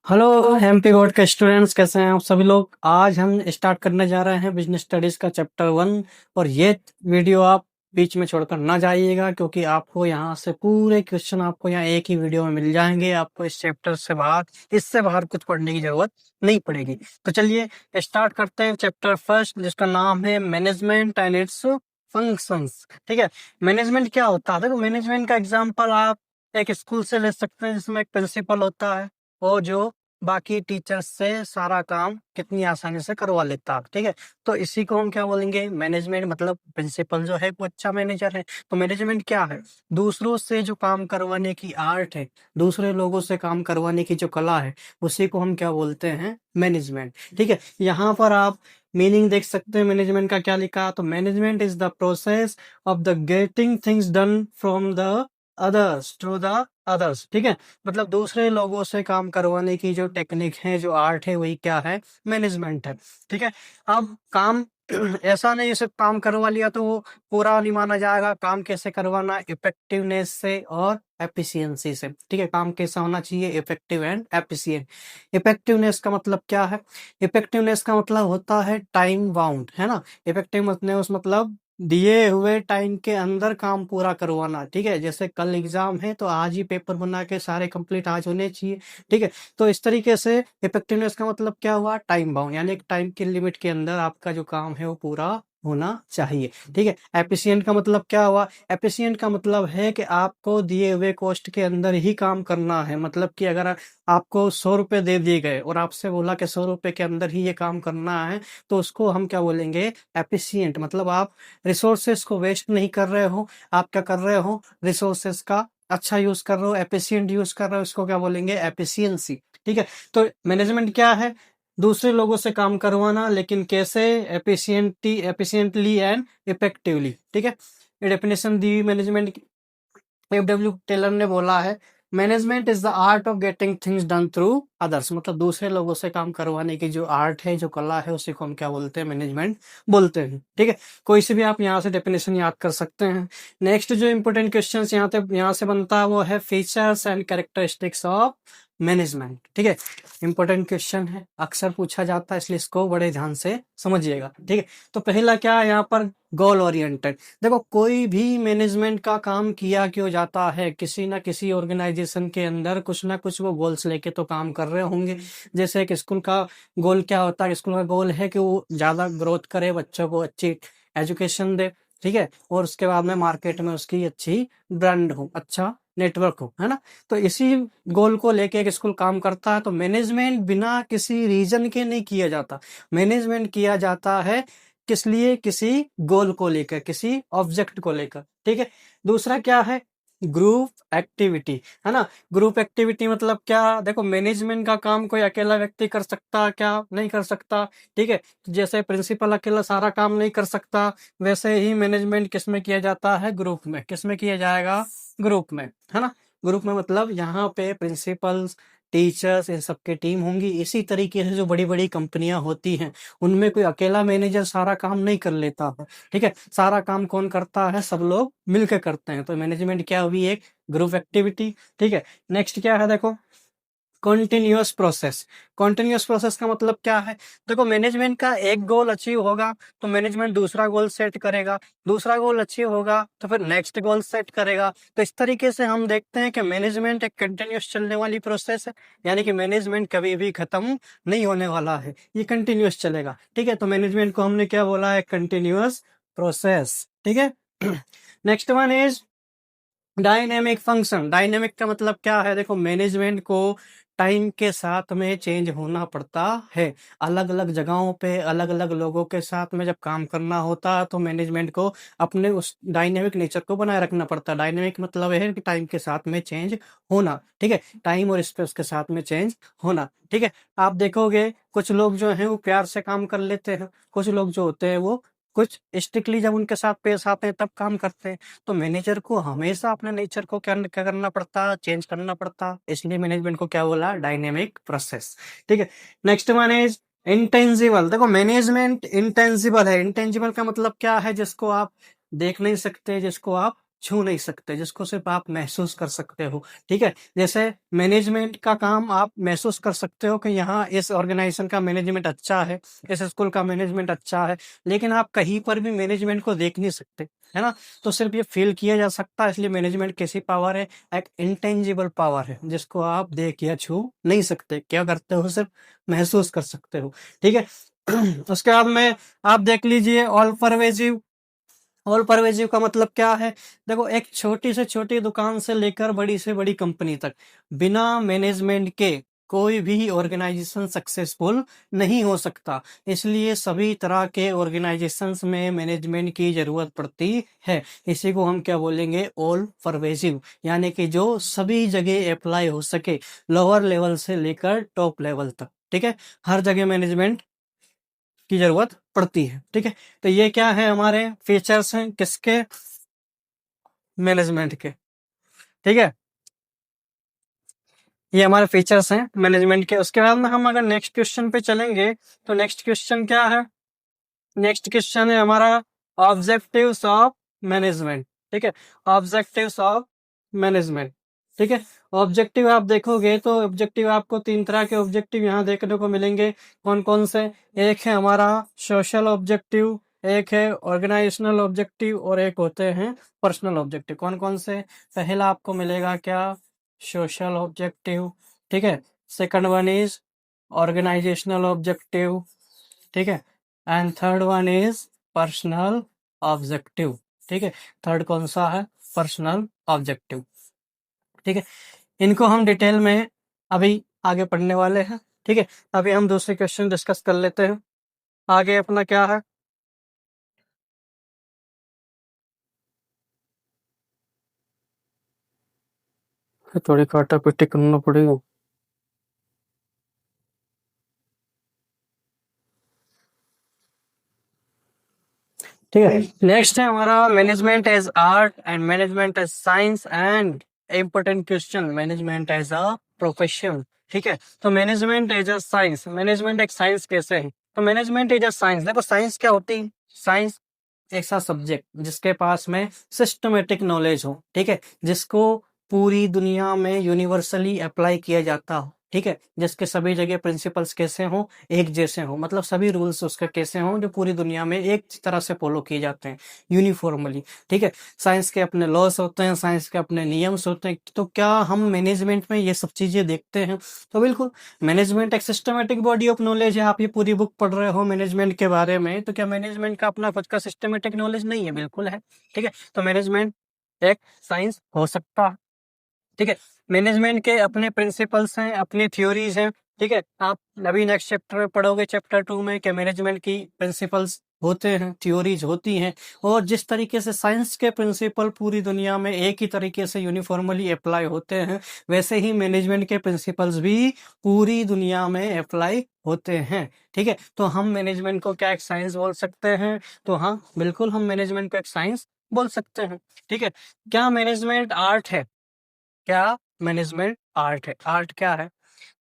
Hello MP board के students, कैसे हैं आप सभी लोग। आज हम स्टार्ट करने जा रहे हैं बिजनेस स्टडीज का चैप्टर 1। और ये वीडियो आप बीच में छोड़कर ना जाइएगा, क्योंकि आपको यहाँ से पूरे क्वेश्चन आपको यहाँ एक ही वीडियो में मिल जाएंगे। आपको इस चैप्टर से बाहर इससे बाहर कुछ पढ़ने की जरूरत नहीं पड़ेगी। तो चलिए स्टार्ट करते हैं चैप्टर फर्स्ट, जिसका नाम है मैनेजमेंट एंड इट्स फंक्शंस। ठीक है, मैनेजमेंट क्या होता है। देखो, मैनेजमेंट का एग्जाम्पल आप एक स्कूल से ले सकते हैं, जिसमें एक प्रिंसिपल होता है वो जो बाकी टीचर्स से सारा काम कितनी आसानी से करवा लेता है। ठीक है, तो इसी को हम क्या बोलेंगे, मैनेजमेंट। मतलब प्रिंसिपल जो है वो अच्छा मैनेजर है। तो मैनेजमेंट क्या है, दूसरों से जो काम करवाने की आर्ट है, दूसरे लोगों से काम करवाने की जो कला है, उसी को हम क्या बोलते हैं, मैनेजमेंट। ठीक है, यहाँ पर आप मीनिंग देख सकते हैं मैनेजमेंट का क्या लिखा। तो management is the process of the getting things done from the others to the others. ठीक है, मतलब दूसरे लोगों से काम करवाने की जो टेक्निक है, जो आर्ट है, वही क्या है, मैनेजमेंट है। ठीक है, अब काम ऐसा नहीं सिर्फ काम करवा लिया तो वो पूरा नहीं माना जाएगा। काम कैसे करवाना, इफेक्टिवनेस से और एफिशिएंसी से। ठीक है, काम कैसा होना चाहिए, इफेक्टिव एंड एफिशिएंट। इफेक्टिवनेस का मतलब क्या है, इफेक्टिवनेस का मतलब होता है टाइम बाउंड, है ना। इफेक्टिवनेस मतलब दिए हुए टाइम के अंदर काम पूरा करवाना। ठीक है, जैसे कल एग्जाम है तो आज ही पेपर बना के सारे कंप्लीट आज होने चाहिए। ठीक है, तो इस तरीके से इफेक्टिवनेस का मतलब क्या हुआ, टाइम बाउंड, यानी एक टाइम की लिमिट के अंदर आपका जो काम है वो पूरा होना चाहिए। ठीक है, एफिशिएंट का मतलब क्या हुआ, एफिशिएंट का मतलब है कि आपको दिए हुए कॉस्ट के अंदर ही काम करना है। मतलब कि अगर आपको 100 रुपए दे दिए गए और आपसे बोला कि 100 रुपए के अंदर ही ये काम करना है, तो उसको हम क्या बोलेंगे, एफिशिएंट। मतलब आप रिसोर्सेस को वेस्ट नहीं कर रहे हो, आप क्या कर रहे हो, रिसोर्सेस का अच्छा यूज कर रहे हो, एफिशिएंट यूज कर रहे हो, इसको क्या बोलेंगे, एफिशिएंसी। ठीक है, तो मैनेजमेंट क्या है, दूसरे लोगों से काम करवाना, लेकिन कैसे, एफिशिएंटली एंड इफेक्टिवली। ठीक है, डेफिनेशन दी मैनेजमेंट की, एफ.डब्ल्यू. टेलर ने बोला है, management is the art of getting things done through others. मतलब दूसरे लोगों से काम करवाने की जो आर्ट है, जो कला है, उसी को हम क्या बोलते हैं, मैनेजमेंट बोलते हैं। ठीक है, कोई से भी आप यहाँ से डेफिनेशन याद कर सकते हैं। नेक्स्ट जो इंपॉर्टेंट क्वेश्चन यहाँ से बनता है वो है features and characteristics of management. ठीक है, इंपॉर्टेंट क्वेश्चन है, अक्सर पूछा जाता है, इसलिए इसको बड़े ध्यान से समझिएगा। ठीक है, तो पहला क्या है यहाँ पर, गोल ओरिएंटेड। देखो, कोई भी मैनेजमेंट का काम किया क्यों जाता है, किसी ना किसी ऑर्गेनाइजेशन के अंदर कुछ ना कुछ वो गोल्स लेके तो काम कर रहे होंगे। जैसे एक स्कूल का गोल क्या होता है, स्कूल का गोल है कि वो ज्यादा ग्रोथ करे, बच्चों को अच्छी एजुकेशन दे। ठीक है, और उसके बाद में मार्केट में उसकी अच्छी ब्रांड हो, अच्छा नेटवर्क हो, है ना। तो इसी गोल को लेके एक स्कूल काम करता है। तो मैनेजमेंट बिना किसी रीजन के नहीं किया जाता, मैनेजमेंट किया जाता है किस लिए, किसी गोल को लेकर, किसी ऑब्जेक्ट को लेकर। ठीक है, दूसरा क्या है, ग्रुप एक्टिविटी, है ना। ग्रुप एक्टिविटी मतलब क्या, देखो मैनेजमेंट का काम कोई अकेला व्यक्ति कर सकता क्या, नहीं कर सकता। ठीक है, जैसे प्रिंसिपल अकेला सारा काम नहीं कर सकता, वैसे ही मैनेजमेंट किस में किया जाता है, ग्रुप में। किस में किया जाएगा, ग्रुप में, है ना। ग्रुप में मतलब यहाँ पे प्रिंसिपल्स, टीचर्स, इन सबके टीम होंगी। इसी तरीके से जो बड़ी बड़ी कंपनियां होती हैं, उनमें कोई अकेला मैनेजर सारा काम नहीं कर लेता है। ठीक है, सारा काम कौन करता है, सब लोग मिलकर करते हैं। तो मैनेजमेंट क्या हुई, एक ग्रुप एक्टिविटी। ठीक है, नेक्स्ट क्या है, देखो कॉन्टिन्यूअस प्रोसेस। कॉन्टिन्यूअस प्रोसेस का मतलब क्या है, देखो मैनेजमेंट का एक गोल अचीव होगा तो मैनेजमेंट दूसरा गोल सेट करेगा, दूसरा गोल अचीव होगा तो फिर नेक्स्ट गोल सेट करेगा। तो इस तरीके से हम देखते हैं कि मैनेजमेंट एक कंटिन्यूअस चलने वाली प्रोसेस है, यानी कि मैनेजमेंट कभी भी खत्म नहीं होने वाला है, ये कंटिन्यूअस चलेगा। ठीक है, तो मैनेजमेंट को हमने क्या बोला है, कंटिन्यूअस प्रोसेस। ठीक है, next one is dynamic function. Dynamic का मतलब क्या है, देखो मैनेजमेंट को टाइम के साथ में चेंज होना पड़ता है। अलग अलग जगहों पे अलग अलग लोगों के साथ में जब काम करना होता है तो मैनेजमेंट को अपने उस डायनेमिक नेचर को बनाए रखना पड़ता है। डायनेमिक मतलब है कि टाइम के साथ में चेंज होना। ठीक है, टाइम और स्पेस के साथ में चेंज होना। ठीक है, आप देखोगे कुछ लोग जो हैं वो प्यार से काम कर लेते हैं, कुछ लोग जो होते हैं वो कुछ स्ट्रिक्टली जब उनके साथ पेश आते हैं तब काम करते हैं। तो मैनेजर को हमेशा अपने नेचर को क्या करना पड़ता, चेंज करना पड़ता। इसलिए मैनेजमेंट को क्या बोला, डायनेमिक प्रोसेस। ठीक है, नेक्स्ट वन इज इंटेंजिबल। देखो मैनेजमेंट इंटेंजिबल है। इंटेंजिबल का मतलब क्या है, जिसको आप देख नहीं सकते, जिसको आप छू नहीं सकते, जिसको सिर्फ आप महसूस कर सकते हो। ठीक है, जैसे मैनेजमेंट का काम आप महसूस कर सकते हो कि यहाँ इस ऑर्गेनाइजेशन का मैनेजमेंट अच्छा है, इस स्कूल का मैनेजमेंट अच्छा है, लेकिन आप कहीं पर भी मैनेजमेंट को देख नहीं सकते, है ना? तो सिर्फ ये फील किया जा सकता है। इसलिए मैनेजमेंट कैसी पावर है? एक इंटेंजिबल पावर है, जिसको आप देख या छू नहीं सकते। क्या करते हो? सिर्फ महसूस कर सकते हो। ठीक है। उसके बाद में आप देख लीजिए ऑल परवेजिव। ऑल परवेजिव का मतलब क्या है? देखो, एक छोटी से छोटी दुकान से लेकर बड़ी से बड़ी कंपनी तक, बिना मैनेजमेंट के कोई भी ऑर्गेनाइजेशन सक्सेसफुल नहीं हो सकता। इसलिए सभी तरह के ऑर्गेनाइजेशंस में मैनेजमेंट की जरूरत पड़ती है। इसी को हम क्या बोलेंगे? ऑल परवेजिव, यानी कि जो सभी जगह अप्लाई हो सके, लोअर लेवल से लेकर टॉप लेवल तक। ठीक है, हर जगह मैनेजमेंट की जरूरत पड़ती है। ठीक है, तो ये क्या है? हमारे फीचर्स हैं किसके? मैनेजमेंट के। ठीक है, ये हमारे फीचर्स हैं मैनेजमेंट के। उसके बाद में हम अगर नेक्स्ट क्वेश्चन पे चलेंगे, तो नेक्स्ट क्वेश्चन क्या है? नेक्स्ट क्वेश्चन है हमारा ऑब्जेक्टिव्स ऑफ मैनेजमेंट। ठीक है, ऑब्जेक्टिव्स ऑफ मैनेजमेंट। ठीक है, ऑब्जेक्टिव आप देखोगे तो ऑब्जेक्टिव आपको तीन तरह के ऑब्जेक्टिव यहाँ देखने को मिलेंगे। कौन कौन से? एक है हमारा सोशल ऑब्जेक्टिव, एक है ऑर्गेनाइजेशनल ऑब्जेक्टिव, और एक होते हैं पर्सनल ऑब्जेक्टिव। कौन कौन से? पहला आपको मिलेगा क्या? Social objective. ठीक है, second one is organisational objective. ठीक है, and third one is personal objective. ठीक है, थर्ड कौन सा है? Personal objective. ठीक है, इनको हम डिटेल में अभी आगे पढ़ने वाले हैं। ठीक है, अभी हम दूसरे क्वेश्चन डिस्कस कर लेते हैं। आगे अपना क्या है? थोड़ी काटा पिटी करना पड़ेगा। ठीक है, नेक्स्ट है हमारा management as art and management as science and important question, management as a profession. ठीक है, तो management as a science, management एक साइंस कैसे है? तो मैनेजमेंट एज अ साइंस, देखो साइंस क्या होती है? साइंस ऐसा सब्जेक्ट जिसके पास में सिस्टमेटिक नॉलेज हो। ठीक है, जिसको पूरी दुनिया में यूनिवर्सली अप्लाई किया जाता हो। ठीक है, जिसके सभी जगह प्रिंसिपल्स कैसे हों? एक जैसे हों, मतलब सभी रूल्स उसके कैसे हों जो पूरी दुनिया में एक तरह से फॉलो किए जाते हैं यूनिफॉर्मली। ठीक है, साइंस के अपने लॉस होते हैं, साइंस के अपने नियम्स होते हैं। तो क्या हम मैनेजमेंट में ये सब चीजें देखते हैं? तो बिल्कुल, मैनेजमेंट एक सिस्टमेटिक बॉडी ऑफ नॉलेज है। आप ये पूरी बुक पढ़ रहे हो मैनेजमेंट के बारे में, तो क्या मैनेजमेंट का अपना खुद का सिस्टमेटिक नॉलेज नहीं है? बिल्कुल है। ठीक है, तो मैनेजमेंट एक साइंस हो सकता है। ठीक है, मैनेजमेंट के अपने प्रिंसिपल्स हैं, अपनी थ्योरीज हैं। ठीक है, आप अभी नेक्स्ट चैप्टर में पढ़ोगे, चैप्टर 2 में, कि मैनेजमेंट की प्रिंसिपल्स होते हैं, थ्योरीज होती हैं। और जिस तरीके से साइंस के प्रिंसिपल पूरी दुनिया में एक ही तरीके से यूनिफॉर्मली अप्लाई होते हैं, वैसे ही मैनेजमेंट के प्रिंसिपल्स भी पूरी दुनिया में अप्लाई होते हैं। ठीक है, तो हम मैनेजमेंट को क्या एक साइंस बोल सकते हैं? तो हाँ, बिल्कुल हम मैनेजमेंट को एक साइंस बोल सकते हैं। ठीक है, क्या मैनेजमेंट आर्ट है? क्या मैनेजमेंट आर्ट है? आर्ट क्या है?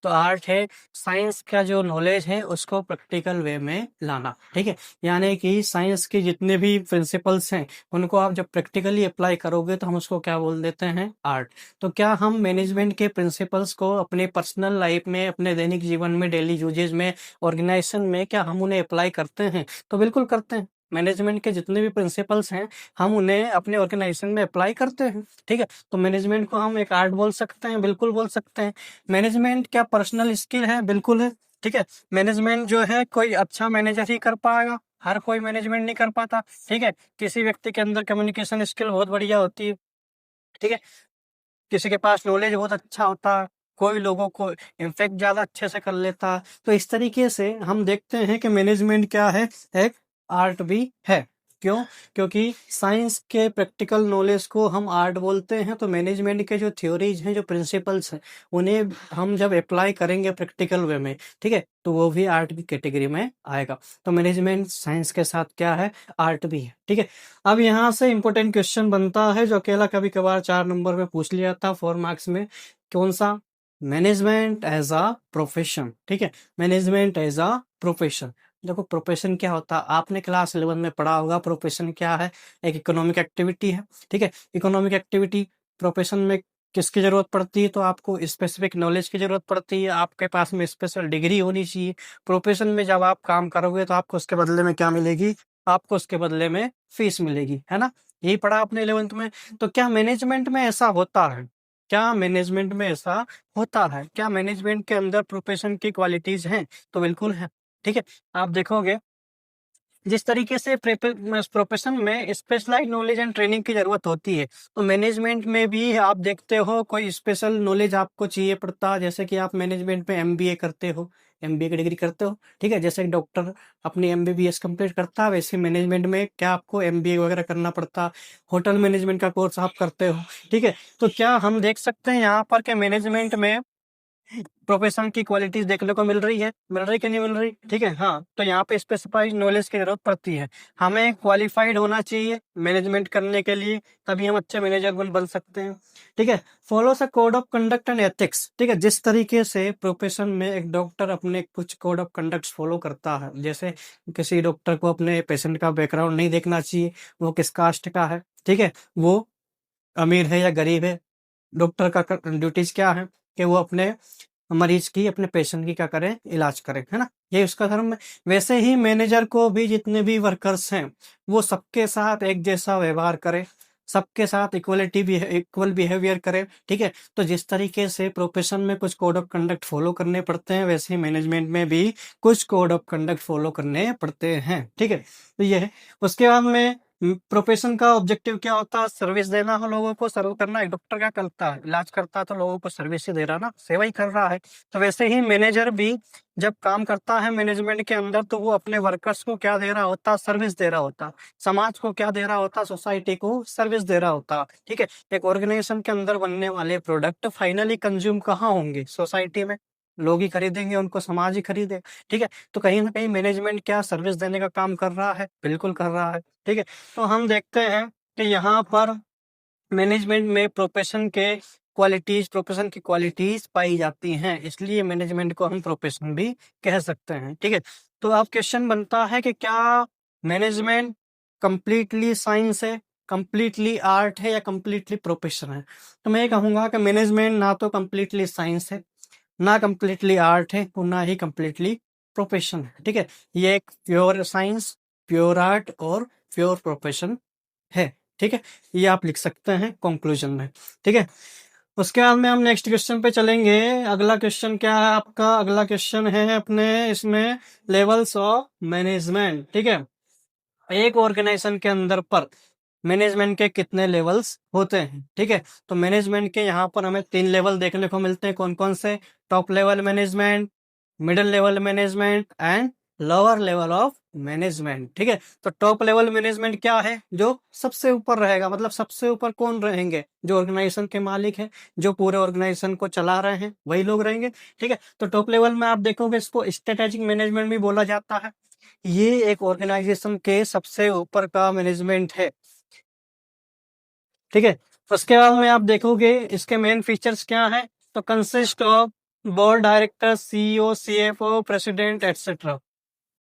तो आर्ट है साइंस का जो नॉलेज है उसको प्रैक्टिकल वे में लाना। ठीक है, यानी कि साइंस के जितने भी प्रिंसिपल्स हैं उनको आप जब प्रैक्टिकली अप्लाई करोगे तो हम उसको क्या बोल देते हैं? आर्ट। तो क्या हम मैनेजमेंट के प्रिंसिपल्स को अपने पर्सनल लाइफ में, अपने दैनिक जीवन में, डेली यूजेज में, ऑर्गेनाइजेशन में, क्या हम उन्हें अप्लाई करते हैं? तो बिल्कुल करते हैं। मैनेजमेंट के जितने भी प्रिंसिपल्स हैं हम उन्हें अपने ऑर्गेनाइजेशन में अप्लाई करते हैं। ठीक है, तो मैनेजमेंट को हम एक आर्ट बोल सकते हैं, बिल्कुल बोल सकते हैं। मैनेजमेंट क्या पर्सनल स्किल है? बिल्कुल है। ठीक है, मैनेजमेंट जो है कोई अच्छा मैनेजर ही कर पाएगा, हर कोई मैनेजमेंट नहीं कर पाता। ठीक है, किसी व्यक्ति के अंदर कम्युनिकेशन स्किल बहुत बढ़िया होती है। ठीक है, किसी के पास नॉलेज बहुत अच्छा होता है, कोई लोगों को इम्फेक्ट ज्यादा अच्छे से कर लेता है। तो इस तरीके से हम देखते हैं कि मैनेजमेंट क्या है? एक आर्ट भी है। क्यों? क्योंकि साइंस के प्रैक्टिकल नॉलेज को हम आर्ट बोलते हैं, तो मैनेजमेंट के जो थ्योरीज हैं, जो प्रिंसिपल्स हैं, उन्हें हम जब अप्लाई करेंगे प्रैक्टिकल वे में, ठीक है, तो वो भी आर्ट की कैटेगरी में आएगा। तो मैनेजमेंट साइंस के साथ क्या है? आर्ट भी है। ठीक है, अब यहाँ से इंपॉर्टेंट क्वेश्चन बनता है जो अकेला कभी कभार 4 नंबर में पूछ लिया था 4 मार्क्स में। कौन सा? Management as a profession. ठीक है, मैनेजमेंट एज अ प्रोफेशन। देखो प्रोफेशन क्या होता है, आपने क्लास 11 में पढ़ा होगा प्रोफेशन क्या है। एक इकोनॉमिक एक्टिविटी है, ठीक है। इकोनॉमिक एक्टिविटी प्रोफेशन में किसकी जरूरत पड़ती है, तो आपको स्पेसिफिक नॉलेज की जरूरत पड़ती है, आपके पास में स्पेशल डिग्री होनी चाहिए। प्रोफेशन में जब आप काम करोगे तो आपको उसके बदले में क्या मिलेगी, आपको उसके बदले में फीस मिलेगी, है ना। यही पढ़ा आपने 11th में। तो क्या मैनेजमेंट में ऐसा होता है, क्या मैनेजमेंट में ऐसा होता है, क्या मैनेजमेंट के अंदर प्रोफेशन की क्वालिटीज हैं, तो बिल्कुल है, ठीक है। आप देखोगे जिस तरीके से प्रोफेशन में स्पेशलाइज नॉलेज एंड ट्रेनिंग की जरूरत होती है, तो मैनेजमेंट में भी आप देखते हो कोई स्पेशल नॉलेज आपको चाहिए पड़ता है। जैसे कि आप मैनेजमेंट में एमबीए करते हो, एमबीए की डिग्री करते हो, ठीक है। जैसे डॉक्टर अपनी एमबीबीएस कंप्लीट करता है, वैसे मैनेजमेंट में क्या आपको एमबीए वगैरह करना पड़ता। होटल मैनेजमेंट का कोर्स आप करते हो, ठीक है। तो क्या हम देख सकते हैं यहाँ पर कि मैनेजमेंट में प्रोफेशन की क्वालिटीज देखने को मिल रही कि नहीं मिल रही, ठीक है। हाँ, तो यहाँ पे स्पेसिफाइड नॉलेज की जरूरत पड़ती है, हमें क्वालिफाइड होना चाहिए मैनेजमेंट करने के लिए, तभी हम अच्छे मैनेजर बन सकते हैं, ठीक है। Follows a code of conduct and ethics, ठीक है। जिस तरीके से प्रोफेशन में एक डॉक्टर अपने कुछ कोड ऑफ कंडक्ट फॉलो करता है, जैसे किसी डॉक्टर को अपने पेशेंट का बैकग्राउंड नहीं देखना चाहिए, वो किस कास्ट का है, ठीक है, वो अमीर है या गरीब है। डॉक्टर का ड्यूटीज क्या है कि वो अपने मरीज की, अपने पेशेंट की क्या करें, इलाज करें, है ना। ये उसका धर्म है। वैसे ही मैनेजर को भी जितने भी वर्कर्स हैं वो सबके साथ एक जैसा व्यवहार करे, सबके साथ इक्वल बिहेवियर करे, ठीक है। तो जिस तरीके से प्रोफेशन में कुछ कोड ऑफ कंडक्ट फॉलो करने पड़ते हैं, वैसे ही मैनेजमेंट में भी कुछ कोड ऑफ कंडक्ट फॉलो करने पड़ते हैं, ठीक है। तो ये है। उसके बाद में प्रोफेशन का ऑब्जेक्टिव क्या होता है, सर्विस देना हो, लोगों को सर्व करना। एक डॉक्टर क्या करता है, इलाज करता है, तो लोगों को सर्विस ही दे रहा ना, सेवा ही कर रहा है। तो वैसे ही मैनेजर भी जब काम करता है मैनेजमेंट के अंदर, तो वो अपने वर्कर्स को क्या दे रहा होता, सर्विस दे रहा होता। समाज को क्या दे रहा होता, सोसाइटी को सर्विस दे रहा होता, ठीक है। एक ऑर्गेनाइजेशन के अंदर बनने वाले प्रोडक्ट फाइनली कंज्यूम कहाँ होंगे, सोसाइटी में, लोग ही खरीदेंगे उनको, समाज ही खरीदे, ठीक है। तो कहीं ना कहीं मैनेजमेंट क्या सर्विस देने का काम कर रहा है, बिल्कुल कर रहा है, ठीक है। तो हम देखते हैं कि यहाँ पर मैनेजमेंट में प्रोफेशन की क्वालिटीज पाई जाती हैं, इसलिए मैनेजमेंट को हम प्रोफेशन भी कह सकते हैं, ठीक है। तो अब क्वेश्चन बनता है कि क्या मैनेजमेंट कंप्लीटली साइंस है, कंप्लीटली आर्ट है, या कंप्लीटली प्रोफेशन है। तो मैं ये कहूंगा कि मैनेजमेंट ना तो कंप्लीटली साइंस है, ना कंप्लीटली आर्ट है, और ना ही कंप्लीटली प्रोफेशन है, ठीक है। ये एक प्योर साइंस, प्योर आर्ट और प्योर प्रोफेशन है, ठीक है। ये आप लिख सकते हैं कंक्लूजन में, ठीक है। उसके बाद में हम नेक्स्ट क्वेश्चन पे चलेंगे। अगला क्वेश्चन क्या है आपका, अगला क्वेश्चन है अपने इसमें लेवल्स ऑफ मैनेजमेंट, ठीक है। एक ऑर्गेनाइजेशन के अंदर पर मैनेजमेंट के कितने लेवल्स होते हैं, ठीक है। तो मैनेजमेंट के यहाँ पर हमें 3 लेवल देखने को मिलते हैं, कौन कौन से, top level management, middle level management and lower level of management, ठीक है। तो टॉप लेवल मैनेजमेंट क्या है, जो सबसे ऊपर रहेगा, मतलब सबसे ऊपर कौन रहेंगे, जो ऑर्गेनाइजेशन के मालिक हैं, जो पूरे ऑर्गेनाइजेशन को चला रहे हैं, वही लोग रहेंगे, ठीक है। तो टॉप लेवल में आप देखोगे इसको स्ट्रेटेजिक मैनेजमेंट भी बोला जाता है। ये एक ऑर्गेनाइजेशन के सबसे ऊपर का मैनेजमेंट है, ठीक है। उसके बाद में आप देखोगे इसके मेन फीचर्स क्या है, तो consist of board director, CEO, CFO, president, etcetera,